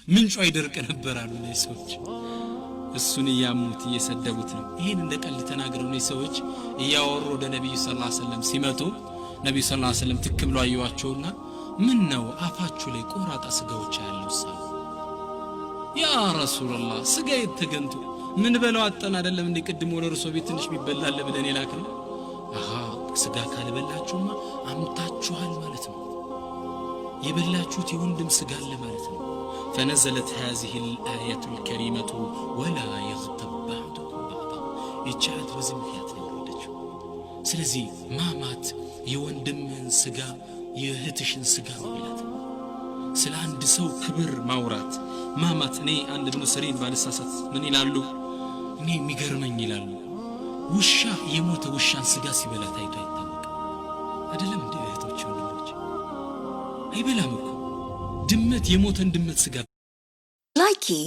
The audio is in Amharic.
ምንጩ አይደርቅ ነበር አሉ ነው ሰዎች እሱን ያሙት እየሰደቡት ነው ይሄን እንደ ቀልድ ተናግረው ነው ሰዎች እያወሩ ወደ ነብዩ ሰለላሁ ዐለይሂ ወሰለም ሲመጡ ነብዩ ሰለላሁ ዐለይሂ ወሰለም ትክብለው አዩዋቸውና ምን ነው አፋችሁ ላይ ቆራጣ ስጋዎች ያለው ሰው ያ ረሱላህ ስጋ የተገንቱ ምን በለው አጠና አይደለም እንደ ቅድም ወደ እርሶ ቤት ትንሽ ቢበላል ብለን ይላከለ አሃ ስጋ ካልበላችሁማ አምታችኋል ማለት ነው የበላችሁት የወንድም ስጋ አለ ማለት ነው فنزلت هذه الآية الكريمة ولا يغتب بعضكم بعضا يجعل بزميات نوردچو ስለዚህ ማማት የወንድምን ስጋ የእህትሽን ስጋ መብላት ስለ አንድ ሰው ክብር ማውራት ማማት እኔ አንድ ብኑ ሰሪን ባልሳሳት ምን ይላሉ እኔ የሚገርመኝ ይላሉ ውሻ የሞተ ውሻን ስጋ ሲበላ ታይቶ አይታወቅ አይደለም እንደ እህቶች ወንድሞች አይበላም እኮ ድመት የሞተን ድመት ስጋ Likey